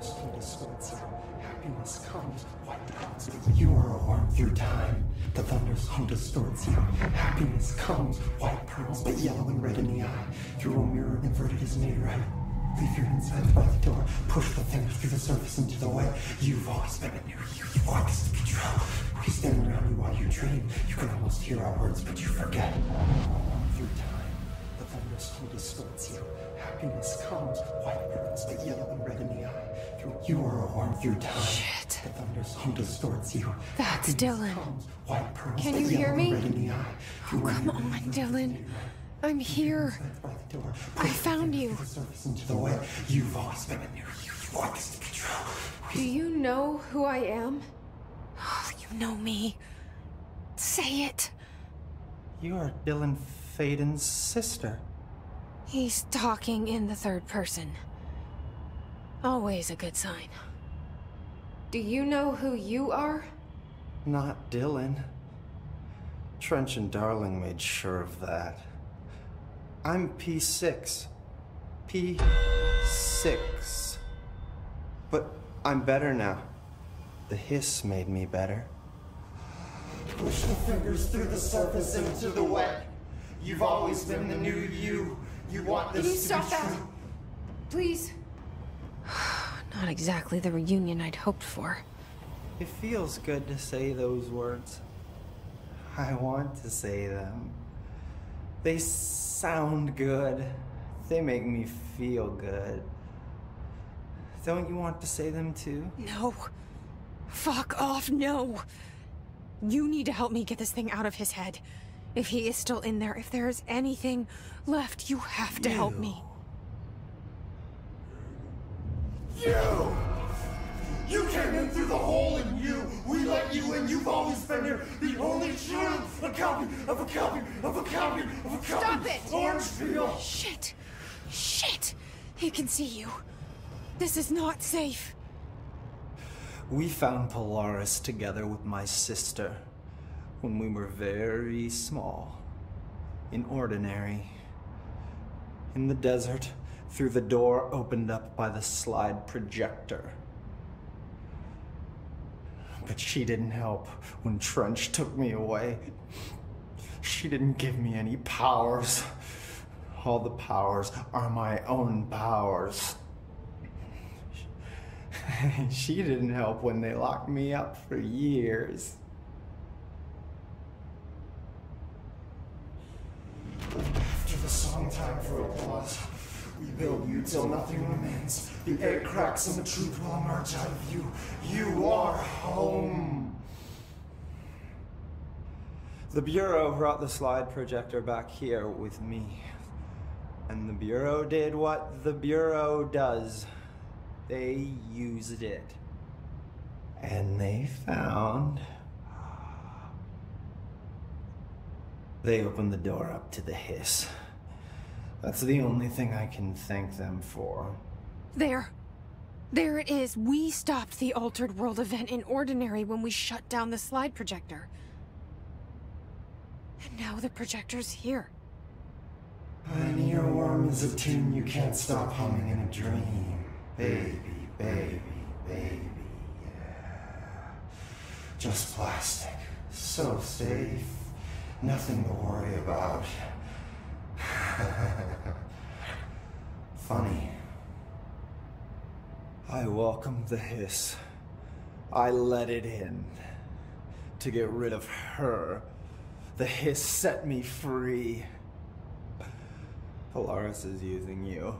distorts you. Happiness comes, white clouds. You are a worm through time. The thunderstorm distorts you. Happiness comes, white pearls, but yellow and red in the eye. Through a mirror inverted is made right. Leave your insides by the door. Push the fingers through the surface into the way. You've always been a new you. You want this to control. We stand around you while you dream. You can almost hear our words, but you forget. Through time, the thunderstorm distorts you. Happiness comes, white pearls, but yellow and red in the eye. You are a worm through time. Shit. The thunderstorm distorts you. That's Happiness Dylan. comes, white pearls, Can but you yellow hear and me? red in the eye. Oh, come on, Dylan. I'm here. I found you. Into the way. You've always been a new you. You want this to control. Do you know who I am? Oh, you know me. Say it. You are Dylan Faden's sister. He's talking in the third person. Always a good sign. Do you know who you are? Not Dylan. Trench and Darling made sure of that. I'm P6. P6. But I'm better now. The hiss made me better. Push the fingers through the surface into the wet. You've always been the new you. You want this Can you to stop be that? true. Please. Not exactly the reunion I'd hoped for. It feels good to say those words. I want to say them. They sound good. They make me feel good. Don't you want to say them too? No. Fuck off, no. You need to help me get this thing out of his head. If he is still in there, if there is anything left, you have to help me. You! You came in through the hole in you. We let you in. You've always been here. The only truth. A copy of a copy of a copy of a copy. Stop it! Orange peel. Shit. Shit. He can see you. This is not safe. We found Polaris together with my sister when we were very small, in Ordinary, in the desert, through the door opened up by the slide projector. But she didn't help when Trench took me away. She didn't give me any powers. All the powers are my own powers. She didn't help when they locked me up for years. After the song time for applause, we build you till nothing remains. The egg cracks and the truth will emerge out of you. You are home. The Bureau brought the slide projector back here with me. And the Bureau did what the Bureau does. They used it. And they found... They opened the door up to the hiss. That's the only thing I can thank them for. There. There it is. We stopped the Altered World event in Ordinary when we shut down the slide projector. And now the projector's here. An earworm is a tune you can't stop humming in a dream. Baby, baby, baby, yeah. Just plastic. So safe. Nothing to worry about. Funny. I welcomed the hiss. I let it in. To get rid of her. The hiss set me free. Polaris is using you.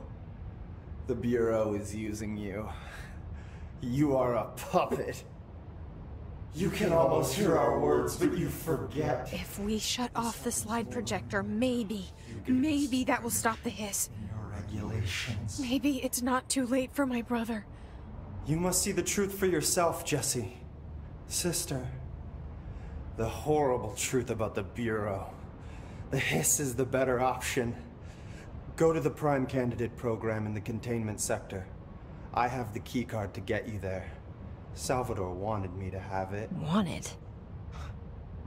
The Bureau is using you. You are a puppet. You can almost hear our words, but you forget. If we shut off the slide projector, maybe that will stop the hiss. Your regulations. Maybe it's not too late for my brother. You must see the truth for yourself, Jessie. Sister. The horrible truth about the Bureau. The hiss is the better option. Go to the Prime Candidate program in the containment sector. I have the keycard to get you there. Salvador wanted me to have it. Wanted?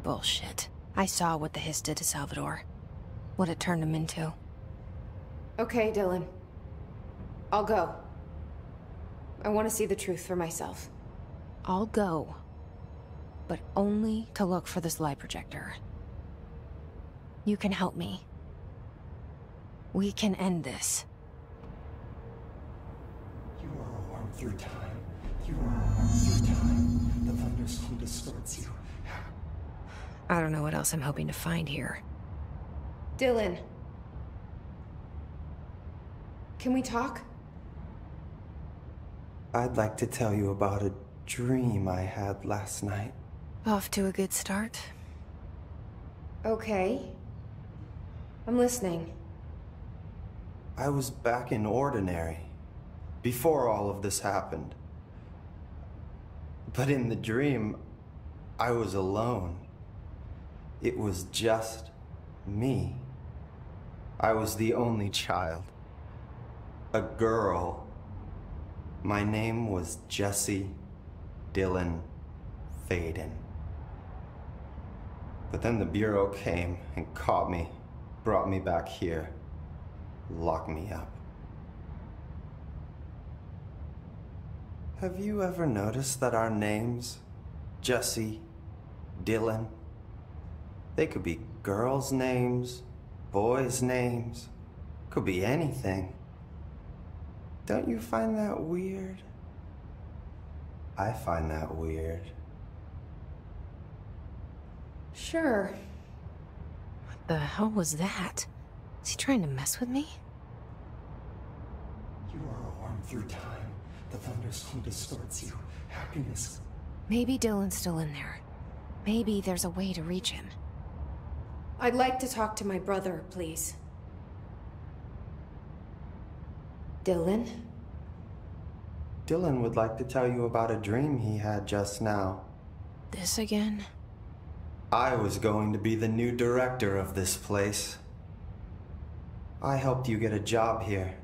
Bullshit. I saw what the hiss did to Salvador. What it turned him into. Okay, Dylan. I'll go. I want to see the truth for myself. I'll go. But only to look for this lie projector. You can help me. We can end this. You are a worm through time. You are a worm through time. The thunderstorm distorts you. I don't know what else I'm hoping to find here. Dylan. Can we talk? I'd like to tell you about a dream I had last night. Off to a good start. Okay. I'm listening. I was back in Ordinary, before all of this happened. But in the dream, I was alone. It was just me. I was the only child. A girl. My name was Jesse Dylan Faden. But then the Bureau came and caught me, brought me back here, locked me up. Have you ever noticed that our names, Jesse, Dylan, they could be girls' names, boys' names, could be anything. Don't you find that weird? I find that weird. Sure. What the hell was that? Is he trying to mess with me? You are a worm through time. The thunderstorm distorts you. Happiness. Maybe Dylan's still in there. Maybe there's a way to reach him. I'd like to talk to my brother, please. Dylan? Dylan would like to tell you about a dream he had just now. This again? I was going to be the new director of this place. I helped you get a job here,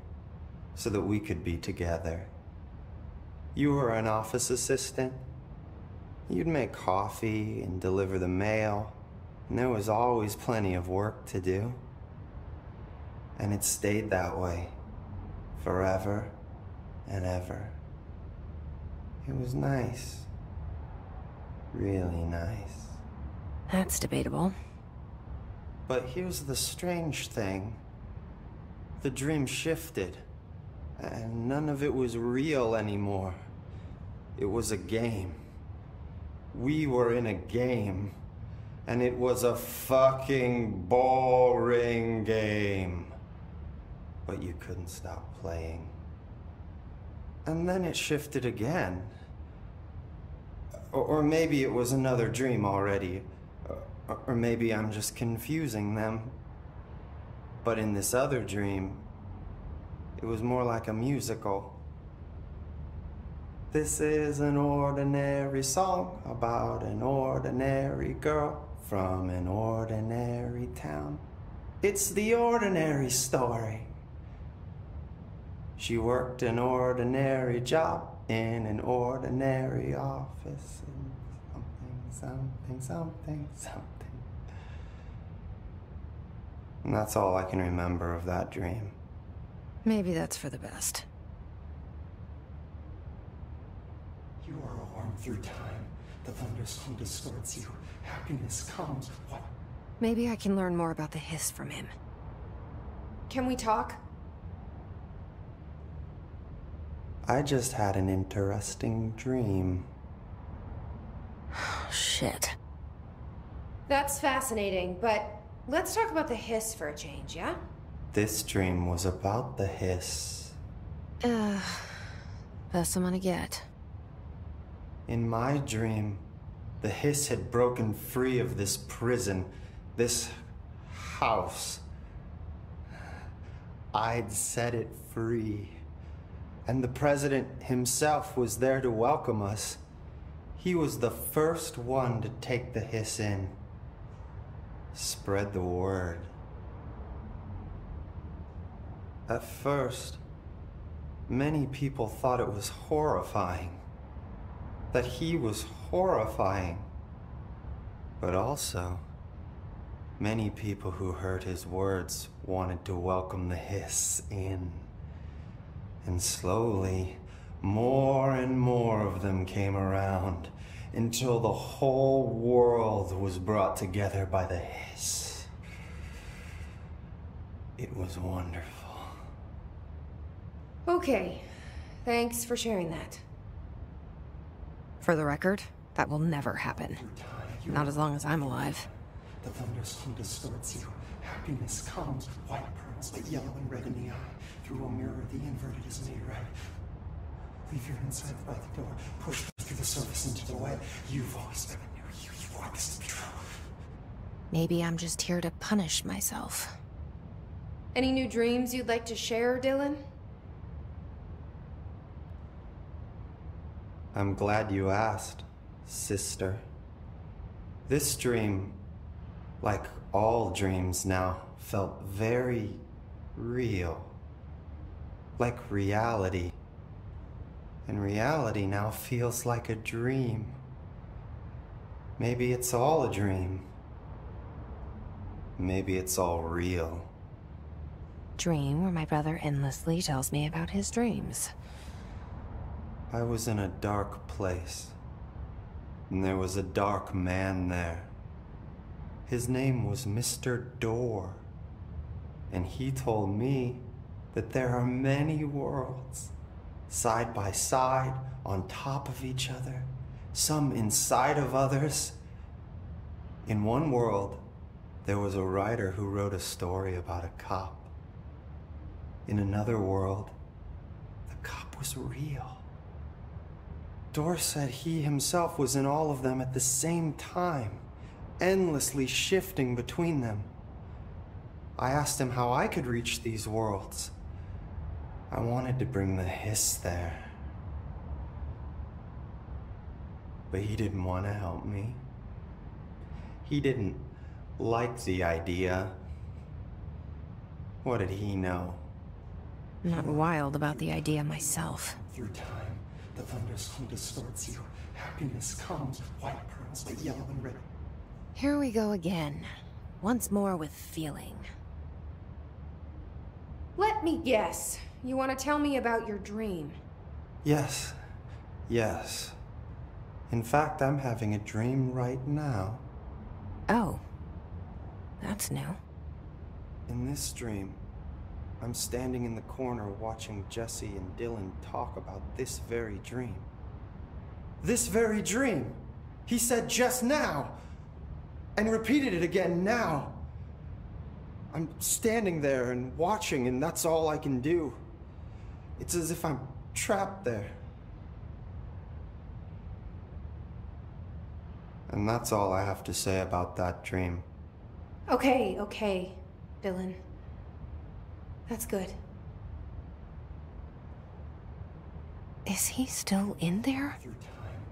so that we could be together. You were an office assistant. You'd make coffee and deliver the mail, and there was always plenty of work to do. And it stayed that way, forever and ever. It was nice. Really nice. That's debatable. But here's the strange thing. The dream shifted, and none of it was real anymore. It was a game. We were in a game, and it was a fucking boring game. But you couldn't stop playing. And then it shifted again. Or maybe it was another dream already. Or maybe I'm just confusing them. But in this other dream, it was more like a musical. This is an ordinary song about an ordinary girl from an ordinary town. It's the ordinary story. She worked an ordinary job in an ordinary office. Something. And that's all I can remember of that dream. Maybe that's for the best. You are a worm through time. The thunderstorm distorts you. Happiness comes. What? Maybe I can learn more about the hiss from him. Can we talk? I just had an interesting dream. Shit. That's fascinating, but let's talk about the hiss for a change, yeah? This dream was about the hiss. Best I'm gonna get. In my dream, the hiss had broken free of this prison, this house. I'd set it free. And the president himself was there to welcome us. He was the first one to take the hiss in. Spread the word. At first, many people thought it was horrifying. That he was horrifying. But also, many people who heard his words wanted to welcome the hiss in. And slowly, More and more of them came around until the whole world was brought together by the hiss. It was wonderful. Okay, thanks for sharing that. For the record, that will never happen. Not as long as I'm alive. The thunderstorm distorts you. Happiness comes with white pearls, but yellow and red in the eye. Through a mirror, the inverted is made right. Leave your inside by the door. Push through the surface into the web. You've always been a new you. You want this to be true. Maybe I'm just here to punish myself. Any new dreams you'd like to share, Dylan? I'm glad you asked, sister. This dream, like all dreams now, felt very real. Like reality. And reality now feels like a dream. Maybe it's all a dream. Maybe it's all real. Dream where my brother endlessly tells me about his dreams. I was in a dark place, and there was a dark man there. His name was Mr. Door, and he told me that there are many worlds, side by side, on top of each other, some inside of others. In one world, there was a writer who wrote a story about a cop. In another world, the cop was real. Door said he himself was in all of them at the same time, endlessly shifting between them. I asked him how I could reach these worlds. I wanted to bring the hiss there. But he didn't want to help me. He didn't like the idea. What did he know? I'm not wild about the idea myself. Through time, the thunderstorm distorts you. Happiness comes with white pearls, but yellow and red. Here we go again. Once more with feeling. Let me guess. You want to tell me about your dream? Yes. Yes. In fact, I'm having a dream right now. Oh. That's new. In this dream, I'm standing in the corner watching Jesse and Dylan talk about this very dream. This very dream! He said just now! And repeated it again now! I'm standing there and watching, and that's all I can do. It's as if I'm trapped there. And that's all I have to say about that dream. Okay, Dylan. That's good. Is he still in there?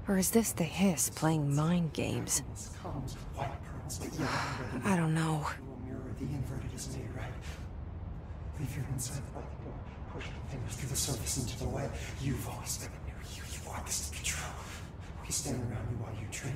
Or is this the hiss playing mind games? Happiness comes with white pearls, but yellow and red in the I don't know. Through a mirror, the inverted is made right. Leave your inside by the door. Push your fingers through the surface into the web. You've always been a new you. You want this to be true. We stand around you while you dream.